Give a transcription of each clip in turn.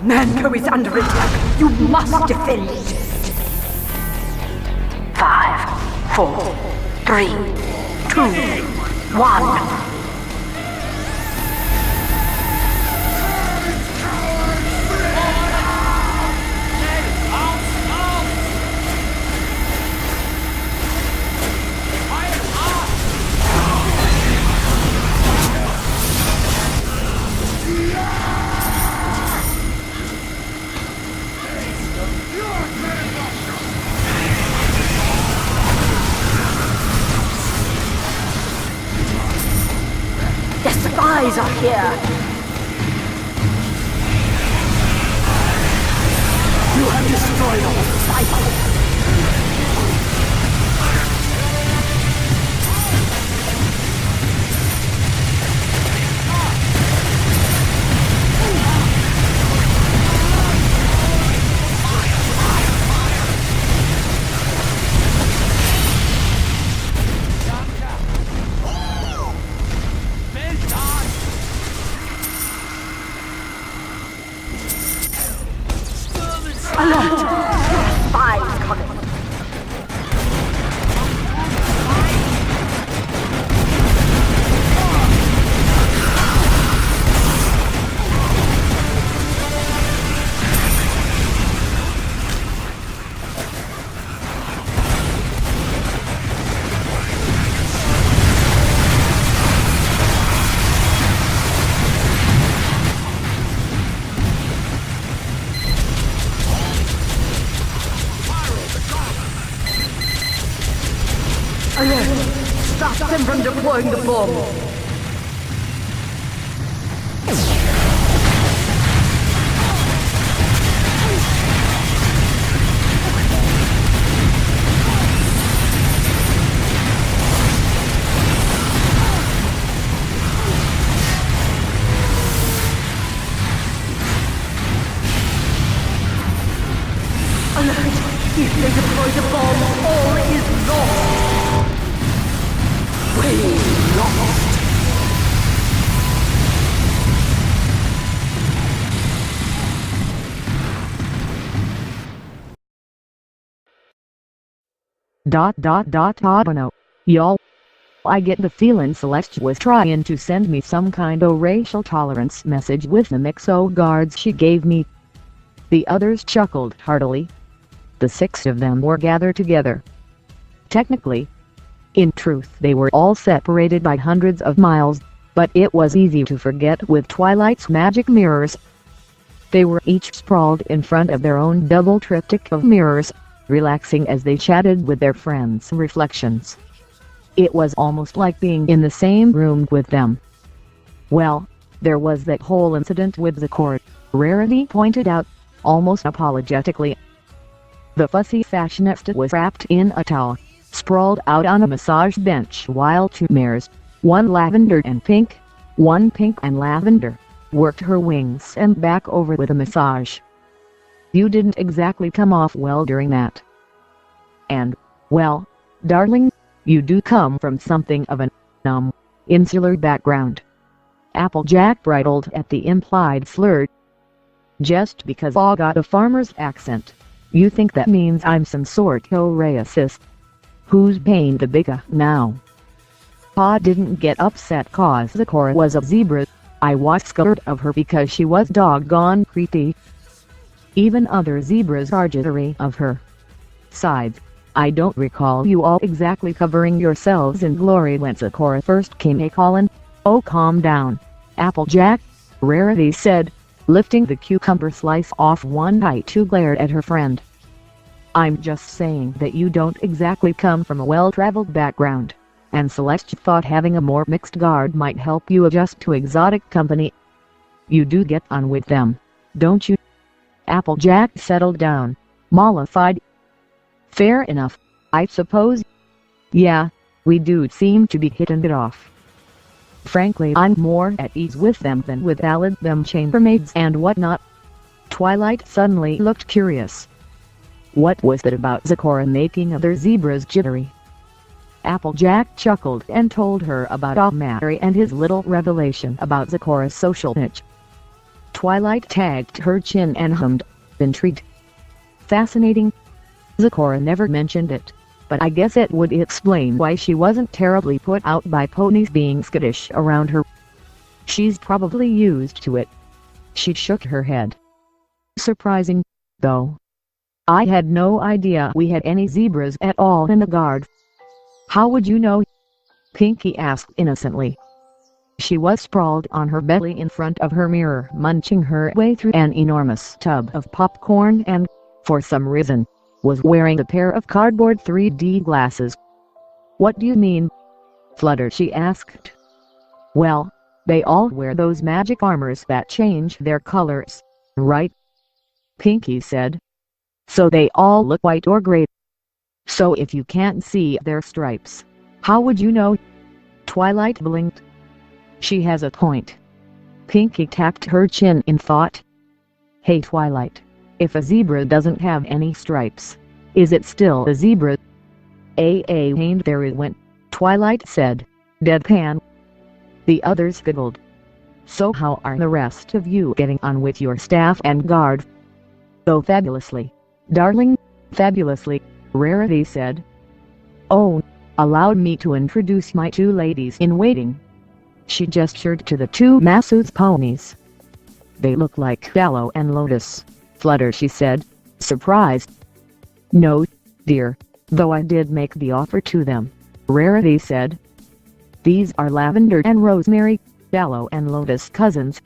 Manco is under attack. You must defend it. 5, 4, 3, 2, 1. The spies are here! You have destroyed all the spies! Alert! Spies coming! Alert! Stop them from deploying the bomb! Alert! If they deploy the bomb, all is lost! We lost! Obono. Y'all. I get the feeling Celeste was trying to send me some kind of racial tolerance message with the Mixo guards she gave me. The others chuckled heartily. The 6 of them were gathered together. Technically, in truth they were all separated by hundreds of miles, but it was easy to forget with Twilight's magic mirrors. They were each sprawled in front of their own double triptych of mirrors, relaxing as they chatted with their friends' reflections. It was almost like being in the same room with them. Well, there was that whole incident with the court, Rarity pointed out, almost apologetically. The fussy fashionista was wrapped in a towel, sprawled out on a massage bench while 2 mares, one lavender and pink, one pink and lavender, worked her wings and back over with a massage. You didn't exactly come off well during that. And, well, darling, you do come from something of an, insular background. Applejack bridled at the implied slur. Just because I got a farmer's accent, you think that means I'm some sort of racist? Who's paying the bigger now? Pa didn't get upset cause the Cora was a zebra. I was scared of her because she was doggone creepy. Even other zebras are jittery of her. Sides, I don't recall you all exactly covering yourselves in glory when Sakura first came a-callin'. Oh, calm down, Applejack, Rarity said, lifting the cucumber slice off one bite to glare at her friend. I'm just saying that you don't exactly come from a well-traveled background, and Celeste thought having a more mixed guard might help you adjust to exotic company. You do get on with them, don't you? Applejack settled down, mollified. Fair enough, I suppose. Yeah, we do seem to be hitting it off. Frankly, I'm more at ease with them than with them chambermaids and whatnot. Twilight suddenly looked curious. What was it about Zakora making other zebras jittery? Applejack chuckled and told her about Almary and his little revelation about Zakora's social niche. Twilight tagged her chin and hummed, intrigued. Fascinating. Zecora never mentioned it, but I guess it would explain why she wasn't terribly put out by ponies being skittish around her. She's probably used to it. She shook her head. Surprising, though. I had no idea we had any zebras at all in the guard. How would you know? Pinky asked innocently. She was sprawled on her belly in front of her mirror, munching her way through an enormous tub of popcorn and, for some reason, was wearing a pair of cardboard 3D glasses. What do you mean? Fluttered, she asked. Well, they all wear those magic armors that change their colors, right? Pinky said. So they all look white or gray. So if you can't see their stripes, how would you know? Twilight blinked. She has a point. Pinky tapped her chin in thought. Hey Twilight, if a zebra doesn't have any stripes, is it still a zebra? And there it went, Twilight said, deadpan. The others giggled. So how are the rest of you getting on with your staff and guard? Oh, fabulously, darling, fabulously, Rarity said. Oh, allow me to introduce my two ladies in waiting. She gestured to the two Massoud's ponies. They look like Shallow and Lotus, Flutter, she said, surprised. No, dear, though I did make the offer to them, Rarity said. These are Lavender and Rosemary, Shallow and Lotus cousins.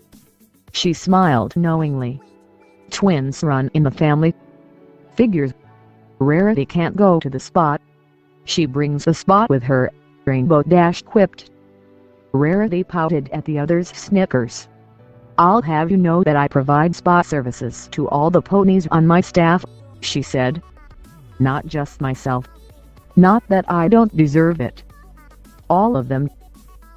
She smiled knowingly. Twins run in the family. Figures. Rarity can't go to the spot. She brings the spot with her, Rainbow Dash quipped. Rarity pouted at the others' snickers. I'll have you know that I provide spot services to all the ponies on my staff, she said. Not just myself. Not that I don't deserve it. All of them.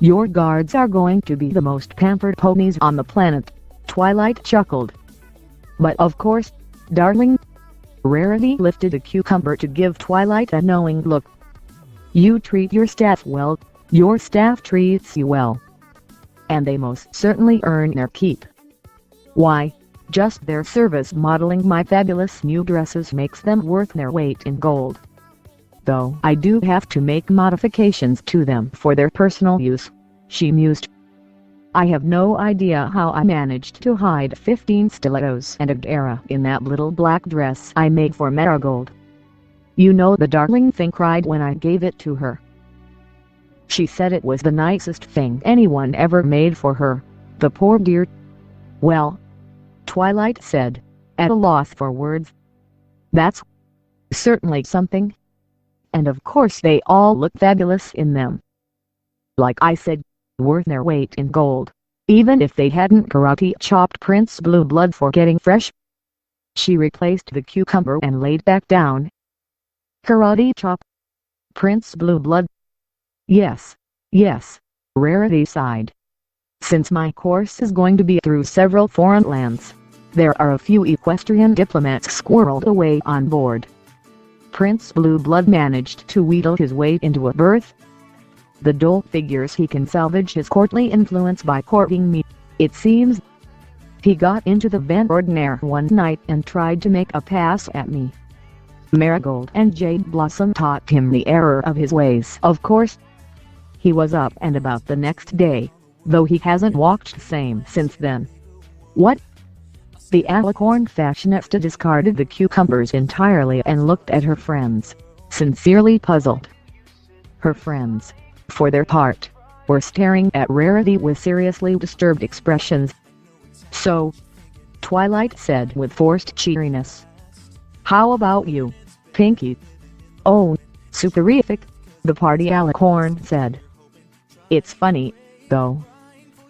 Your guards are going to be the most pampered ponies on the planet, Twilight chuckled. But of course, darling. Rarity lifted a cucumber to give Twilight a knowing look. You treat your staff well, your staff treats you well. And they most certainly earn their keep. Why, just their service modeling my fabulous new dresses makes them worth their weight in gold. Though I do have to make modifications to them for their personal use, she mused. I have no idea how I managed to hide 15 stilettos and a tiara in that little black dress I made for Marigold. You know the darling thing cried when I gave it to her. She said it was the nicest thing anyone ever made for her, the poor dear. Well, Twilight said, at a loss for words. That's certainly something. And of course they all look fabulous in them. Like I said, worth their weight in gold, even if they hadn't karate chopped Prince Blue Blood for getting fresh. She replaced the cucumber and laid back down. Karate chop? Prince Blue Blood? Yes, yes, Rarity sighed. Since my course is going to be through several foreign lands, there are a few equestrian diplomats squirreled away on board. Prince Blue Blood managed to wheedle his way into a berth. The doll figures he can salvage his courtly influence by courting me, it seems. He got into the Van Ordinaire one night and tried to make a pass at me. Marigold and Jade Blossom taught him the error of his ways, of course. He was up and about the next day, though he hasn't walked the same since then. What? The alicorn fashionista discarded the cucumbers entirely and looked at her friends, sincerely puzzled. Her friends, for their part, were staring at Rarity with seriously disturbed expressions. So, Twilight said with forced cheeriness. How about you, Pinky? Oh, superific, the party alicorn said. It's funny, though.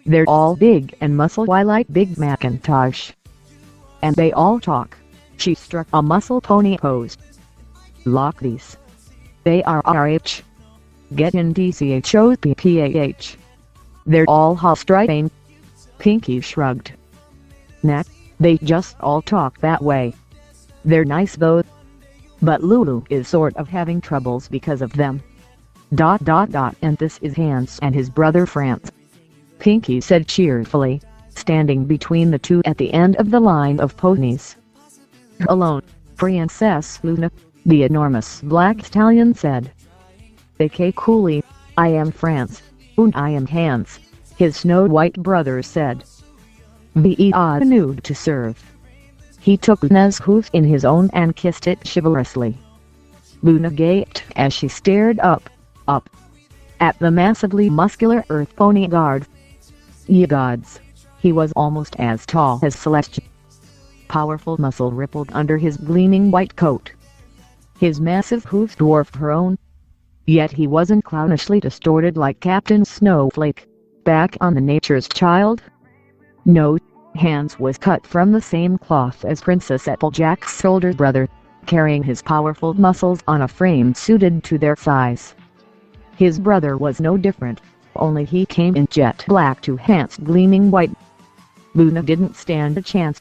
They're all big and muscle Twilight Big Macintosh. And they all talk. She struck a muscle pony pose. Lock these. They are RH. Get in DCHOPPAH. They're all Australian. Pinky shrugged. Nah, they just all talk that way. They're nice though. But Lulu is sort of having troubles because of them. ... And this is Hans and his brother France. Pinky said cheerfully. standing between the two at the end of the line of ponies. "Alone, Princess Luna," the enormous black stallion said. "Okay, coolly, I am France, and I am Hans," his snow-white brother said. "Ve nude to serve." He took Luna's hoof in his own and kissed it chivalrously. Luna gaped as she stared up, at the massively muscular earth pony guard. Ye gods! He was almost as tall as Celeste. Powerful muscle rippled under his gleaming white coat. His massive hooves dwarfed her own. Yet he wasn't clownishly distorted like Captain Snowflake, back on the Nature's Child. No, Hans was cut from the same cloth as Princess Applejack's older brother, carrying his powerful muscles on a frame suited to their size. His brother was no different, only he came in jet black to Hans' gleaming white. Luna didn't stand a chance.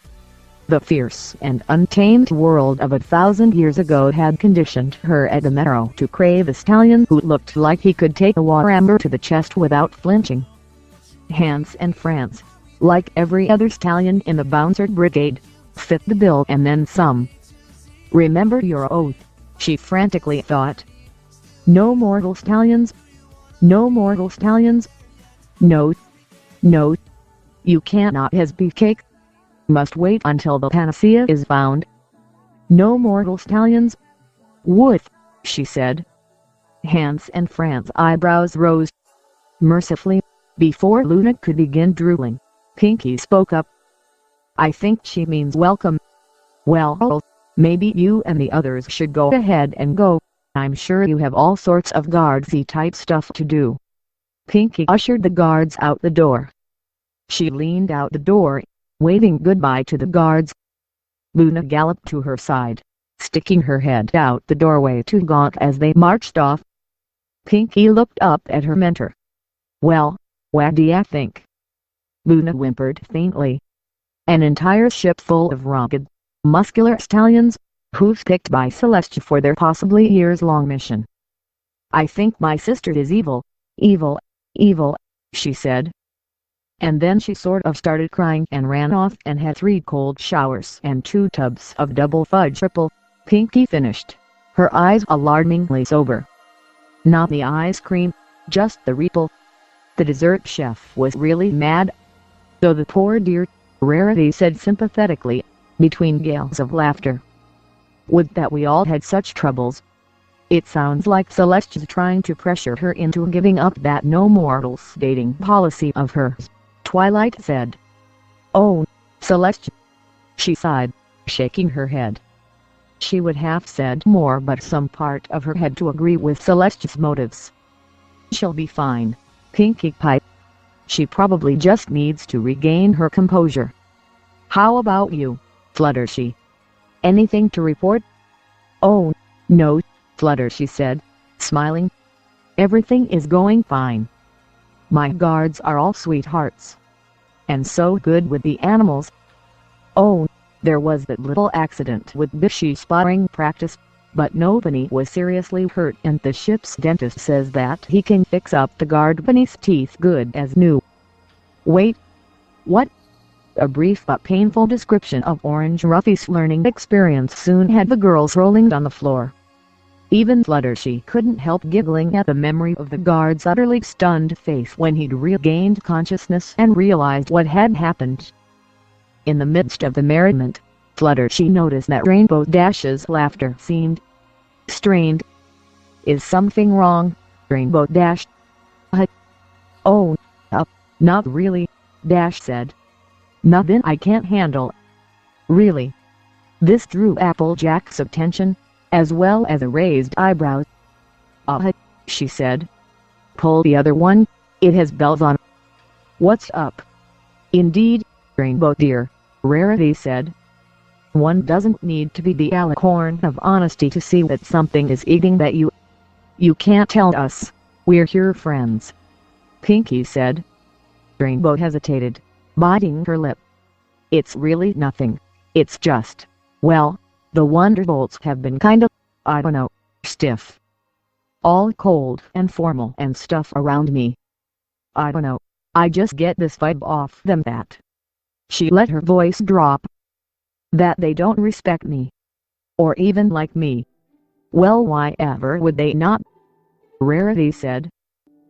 The fierce and untamed world of 1,000 years ago had conditioned her at the marrow to crave a stallion who looked like he could take a Warhammer to the chest without flinching. Hans and France, like every other stallion in the Bouncer Brigade, fit the bill and then some. "Remember your oath," she frantically thought. "No mortal stallions. No mortal stallions. No. No. You cannot has beefcake. Must wait until the panacea is found. No mortal stallions." "Woof," she said. Hans and France's eyebrows rose. Mercifully, before Luna could begin drooling, Pinky spoke up. "I think she means welcome. Well, maybe you and the others should go ahead and go. I'm sure you have all sorts of guardsy type stuff to do." Pinky ushered the guards out the door. She leaned out the door, waving goodbye to the guards. Luna galloped to her side, sticking her head out the doorway to gawk as they marched off. Pinky looked up at her mentor. "Well, what do ya think?" Luna whimpered faintly. "An entire ship full of rugged, muscular stallions, hooves picked by Celeste for their possibly years-long mission. I think my sister is evil, evil, evil," she said. And then she sort of started crying and ran off and had 3 cold showers and 2 tubs of double fudge triple. Pinky finished, her eyes alarmingly sober. Not the ice cream, just the ripple. The dessert chef was really mad. "So the poor dear," Rarity said sympathetically, between gales of laughter. "Would that we all had such troubles." "It sounds like Celeste's trying to pressure her into giving up that no mortals dating policy of hers," Twilight said. "Oh, Celeste," she sighed, shaking her head. She would have said more, but some part of her had to agree with Celeste's motives. "She'll be fine," Pinky piped. "She probably just needs to regain her composure." "How about you, Fluttershy? Anything to report?" "Oh, no," Fluttershy said, smiling. "Everything is going fine. My guards are all sweethearts. And so good with the animals. Oh, there was that little accident with Bishy sparring practice, but nobody was seriously hurt and the ship's dentist says that he can fix up the guard bunny's teeth good as new." "Wait. What?" A brief but painful description of Orange Ruffy's learning experience soon had the girls rolling on the floor. Even Fluttershy couldn't help giggling at the memory of the guard's utterly stunned face when he'd regained consciousness and realized what had happened. In the midst of the merriment, Fluttershy noticed that Rainbow Dash's laughter seemed strained. "Is something wrong, Rainbow Dash?" "Oh, not really," Dash said. "Nothing I can't handle." "Really?" This drew Applejack's attention, as well as a raised eyebrow. She said. "Pull the other one, it has bells on." "What's up?" "Indeed, Rainbow dear," Rarity said. "One doesn't need to be the alicorn of honesty to see that something is eating that you can't tell us, we're your friends," Pinky said. Rainbow hesitated, biting her lip. "It's really nothing, it's just, well, the Wonderbolts have been kinda, I don't know, stiff. All cold and formal and stuff around me. I don't know, I just get this vibe off them that She let her voice drop. That they don't respect me. Or even like me. Well, why ever would they not? Rarity said.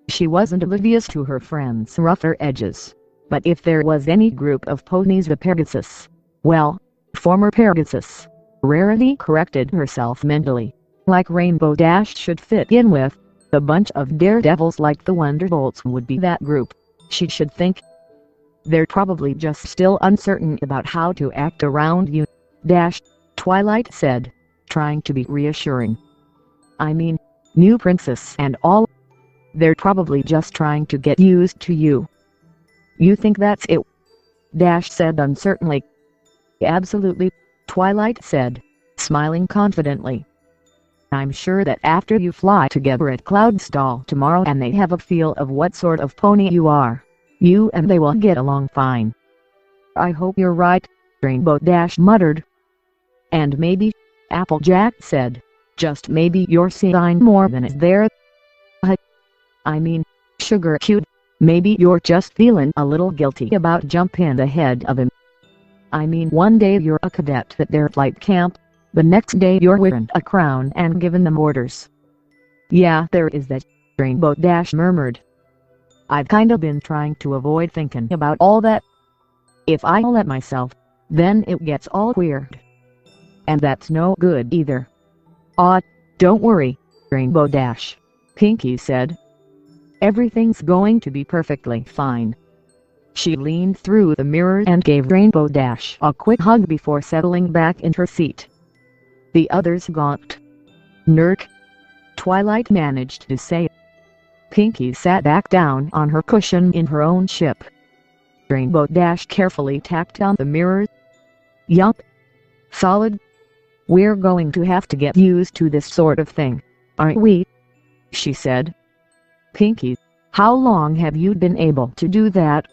She wasn't oblivious to her friend's rougher edges. But if there was any group of ponies the Pegasus, well, former Pegasus, Rarity corrected herself mentally, like Rainbow Dash should fit in with, a bunch of daredevils like the Wonderbolts would be that group, she should think. They're probably just still uncertain about how to act around you, Dash, Twilight said, trying to be reassuring. I mean, new princess and all. They're probably just trying to get used to you. You think that's it? Dash said uncertainly. Absolutely, Twilight said, smiling confidently. I'm sure that after you fly together at Cloudstall tomorrow and they have a feel of what sort of pony you are, you and they will get along fine. I hope you're right, Rainbow Dash muttered. And maybe, Applejack said, just maybe you're seeing more than is there. I mean, Sugar Cute, maybe you're just feeling a little guilty about jumping ahead of him. I mean, one day you're a cadet at their flight camp, the next day you're wearing a crown and giving them orders. Yeah, there is that, Rainbow Dash murmured. I've kinda been trying to avoid thinking about all that. If I let myself, then it gets all weird. And that's no good either. Aw, don't worry, Rainbow Dash, Pinkie said. Everything's going to be perfectly fine. She leaned through the mirror and gave Rainbow Dash a quick hug before settling back in her seat. The others gawked. Nerk, Twilight managed to say. Pinkie sat back down on her cushion in her own ship. Rainbow Dash carefully tacked on the mirror. Yup. Solid. We're going to have to get used to this sort of thing, aren't we? She said. Pinkie, how long have you been able to do that?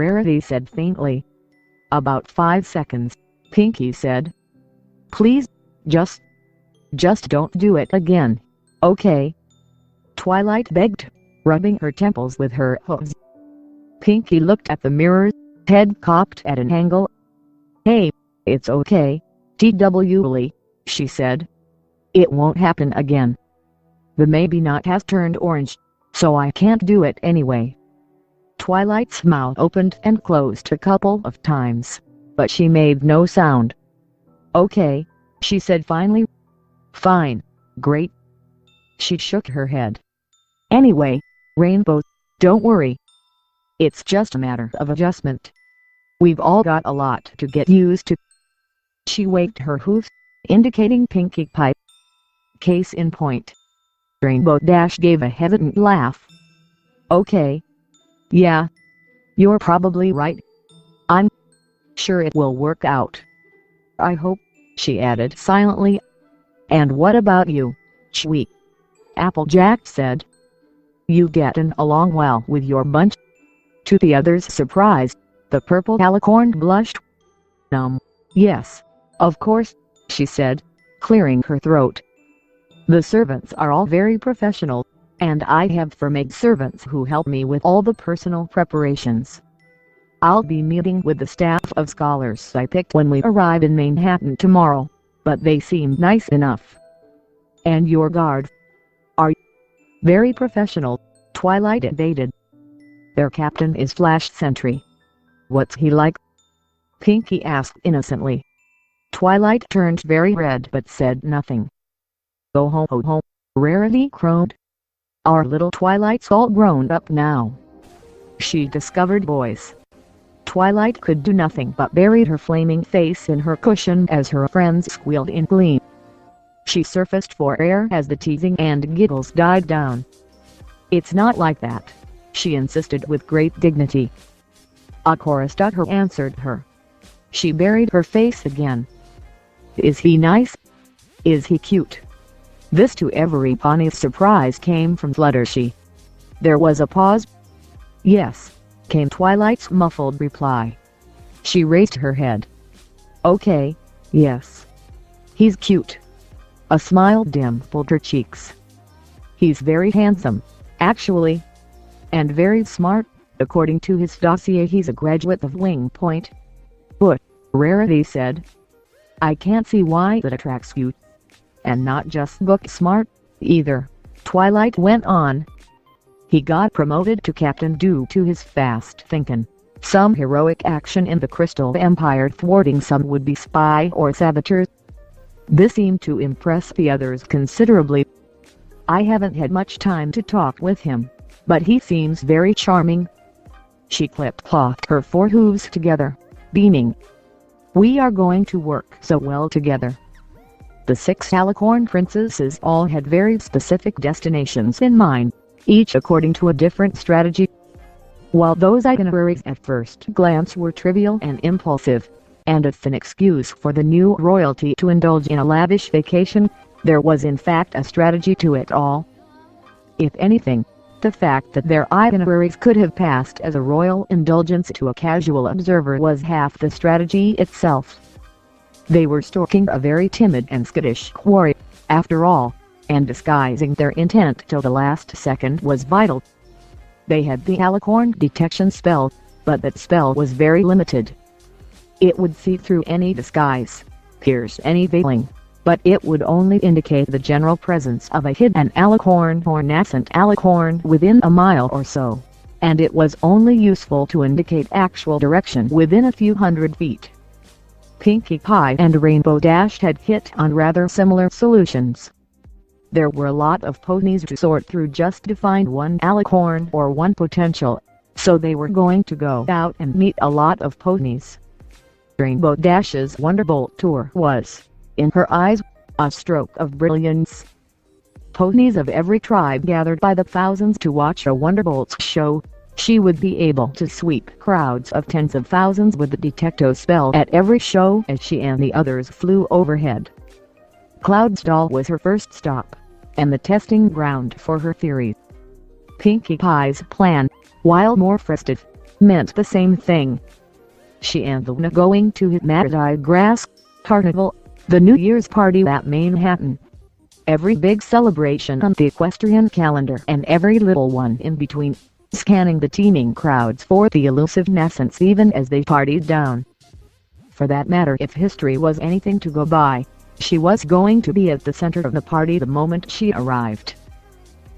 Rarity said faintly. About 5 seconds, Pinkie said. Please, just don't do it again, okay? Twilight begged, rubbing her temples with her hooves. Pinkie looked at the mirror, head cocked at an angle. Hey, it's okay, TWLY, she said. It won't happen again. The maybe not has turned orange, so I can't do it anyway. Twilight's mouth opened and closed a couple of times, but she made no sound. Okay, she said finally. Fine, great. She shook her head. Anyway, Rainbow, don't worry. It's just a matter of adjustment. We've all got a lot to get used to. She waked her hooves, indicating Pinkie Pie. Case in point. Rainbow Dash gave a hesitant laugh. Okay. Yeah. You're probably right. I'm sure it will work out. I hope, she added silently. And what about you, Chewie? Applejack said. You getting along well with your bunch? To the other's surprise, the purple alicorn blushed. Yes, of course, she said, clearing her throat. The servants are all very professional, and I have 4 maid servants who help me with all the personal preparations. I'll be meeting with the staff of scholars I picked when we arrive in Manhattan tomorrow, but they seem nice enough. And your guard? Are very professional, Twilight evaded. Their captain is Flash Sentry. What's he like? Pinkie asked innocently. Twilight turned very red but said nothing. Go home, ho home, Rarity crowed. Our little Twilight's all grown up now. She discovered boys. Twilight could do nothing but buried her flaming face in her cushion as her friends squealed in glee. She surfaced for air as the teasing and giggles died down. It's not like that, she insisted with great dignity. A chorus stutter answered her. She buried her face again. Is he nice? Is he cute? This to every pony's surprise came from Fluttershy. There was a pause. Yes, came Twilight's muffled reply. She raised her head. Okay, yes. He's cute. A smile dimpled her cheeks. He's very handsome, actually. And very smart, According to his dossier, he's a graduate of Wing Point. But, Rarity said, I can't see why that attracts you. And not just book smart, either, Twilight went on. He got promoted to captain due to his fast thinking, some heroic action in the Crystal Empire thwarting some would-be spy or saboteurs. This seemed to impress the others considerably. I haven't had much time to talk with him, but he seems very charming. She clip-clocked her four hooves together, beaming. We are going to work so well together. The 6 Alicorn princesses all had very specific destinations in mind, each according to a different strategy. While those itineraries at first glance were trivial and impulsive, and a thin excuse for the new royalty to indulge in a lavish vacation, there was in fact a strategy to it all. If anything, the fact that their itineraries could have passed as a royal indulgence to a casual observer was half the strategy itself. They were stalking a very timid and skittish quarry, after all, and disguising their intent till the last second was vital. They had the Alicorn detection spell, but that spell was very limited. It would see through any disguise, pierce any veiling, but it would only indicate the general presence of a hidden Alicorn or nascent Alicorn within a mile or so, and it was only useful to indicate actual direction within a few hundred feet. Pinkie Pie and Rainbow Dash had hit on rather similar solutions. There were a lot of ponies to sort through just to find one Alicorn or one potential, so they were going to go out and meet a lot of ponies. Rainbow Dash's Wonderbolt tour was, in her eyes, a stroke of brilliance. Ponies of every tribe gathered by the thousands to watch a Wonderbolt show. She would be able to sweep crowds of tens of thousands with the Detecto spell at every show as she and the others flew overhead. Cloudstall was her first stop, and the testing ground for her theories. Pinkie Pie's plan, while more festive, meant the same thing. She and Luna going to his Matadai Grass Carnival, the New Year's party at Manhattan. Every big celebration on the equestrian calendar and every little one in between, scanning the teeming crowds for the elusive nascents even as they partied down. For that matter, if history was anything to go by, she was going to be at the center of the party the moment she arrived.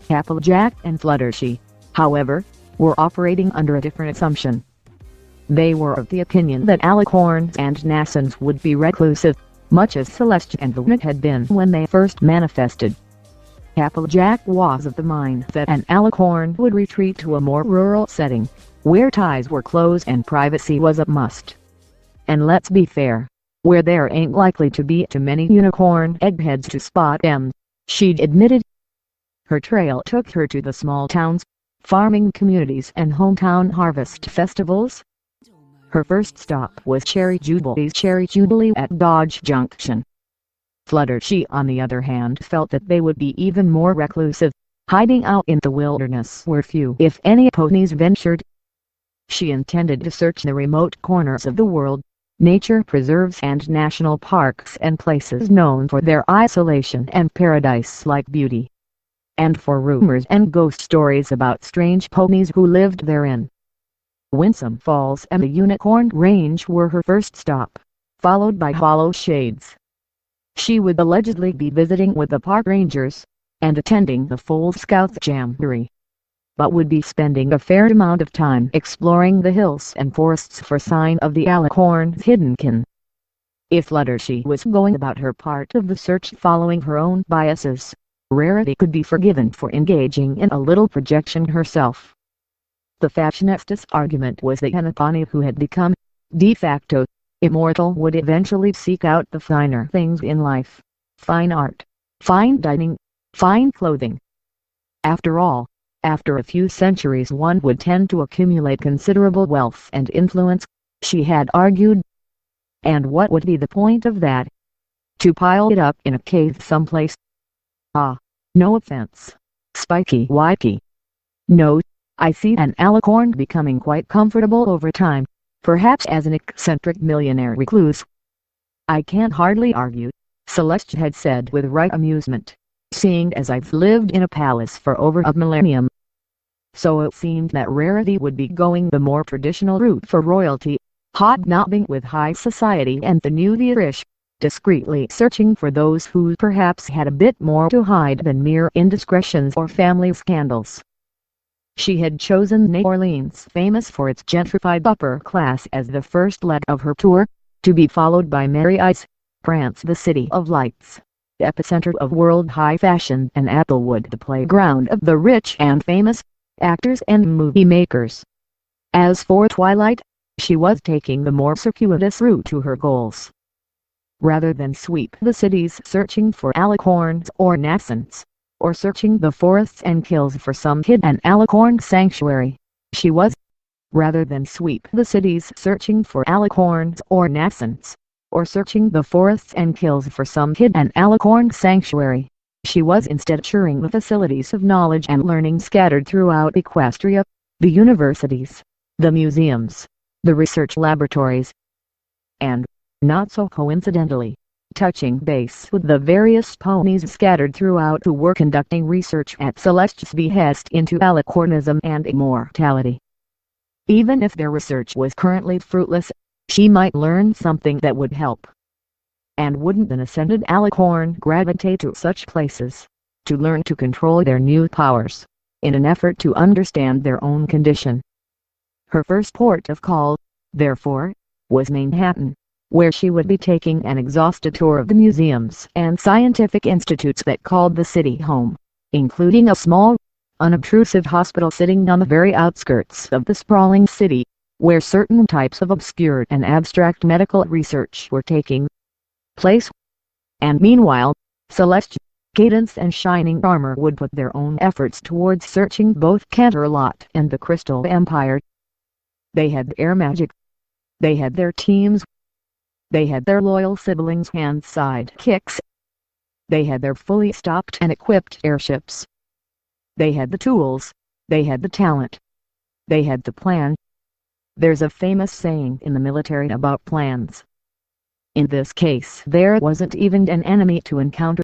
Applejack and Fluttershy, however, were operating under a different assumption. They were of the opinion that Alicorns and Nascents would be reclusive, much as Celeste and Luna had been when they first manifested. Applejack was of the mind that an Alicorn would retreat to a more rural setting, where ties were close and privacy was a must. And let's be fair, where there ain't likely to be too many unicorn eggheads to spot them, she'd admitted. Her trail took her to the small towns, farming communities and hometown harvest festivals. Her first stop was Cherry Jubilee at Dodge Junction. Fluttershy on the other hand felt that they would be even more reclusive, hiding out in the wilderness where few if any ponies ventured. She intended to search the remote corners of the world, nature preserves and national parks and places known for their isolation and paradise-like beauty, and for rumors and ghost stories about strange ponies who lived therein. Winsome Falls and the Unicorn Range were her first stop, followed by Hollow Shades. She would allegedly be visiting with the park rangers, and attending the Full Scouts Jamboree, but would be spending a fair amount of time exploring the hills and forests for sign of the Alicorn's hidden kin. If Fluttershy was going about her part of the search following her own biases, Rarity could be forgiven for engaging in a little projection herself. The fashionistas' argument was that any pony who had become, de facto, immortal would eventually seek out the finer things in life: fine art, fine dining, fine clothing. After all, after a few centuries one would tend to accumulate considerable wealth and influence, she had argued. And what would be the point of that? To pile it up in a cave someplace? Ah, no offense, Spiky Wipey. No, I see an Alicorn becoming quite comfortable over time, perhaps as an eccentric millionaire recluse. I can't hardly argue, Celeste had said with right amusement, seeing as I've lived in a palace for over a millennium. so it seemed that Rarity would be going the more traditional route for royalty, hobnobbing with high society and the newly rich, discreetly searching for those who perhaps had a bit more to hide than mere indiscretions or family scandals. She had chosen New Orleans, famous for its gentrified upper class, as the first leg of her tour, to be followed by Mary's, France, the city of lights, the epicenter of world high fashion, and Applewood, the playground of the rich and famous, actors and movie makers. As for Twilight, she was taking the more circuitous route to her goals. Rather than sweep the cities searching for alicorns or nascents, or searching the forests and hills for some hidden alicorn sanctuary, she was, rather than sweep the cities searching for alicorns or nascents, or searching the forests and hills for some hidden alicorn sanctuary, she was instead touring the facilities of knowledge and learning scattered throughout Equestria, the universities, the museums, the research laboratories, and, not so coincidentally, touching base with the various ponies scattered throughout who were conducting research at Celeste's behest into alicornism and immortality. Even if their research was currently fruitless, she might learn something that would help. And wouldn't an ascended alicorn gravitate to such places, to learn to control their new powers, in an effort to understand their own condition? Her first port of call, therefore, was Manhattan, where she would be taking an exhaustive tour of the museums and scientific institutes that called the city home, including a small, unobtrusive hospital sitting on the very outskirts of the sprawling city, where certain types of obscure and abstract medical research were taking place. And meanwhile, Celeste, Cadence and Shining Armor would put their own efforts towards searching both Canterlot and the Crystal Empire. They had air magic. They had their teams. They had their loyal siblings and sidekicks. They had their fully stocked and equipped airships. They had the tools. They had the talent. They had the plan. There's a famous saying in the military about plans. In this case, there wasn't even an enemy to encounter.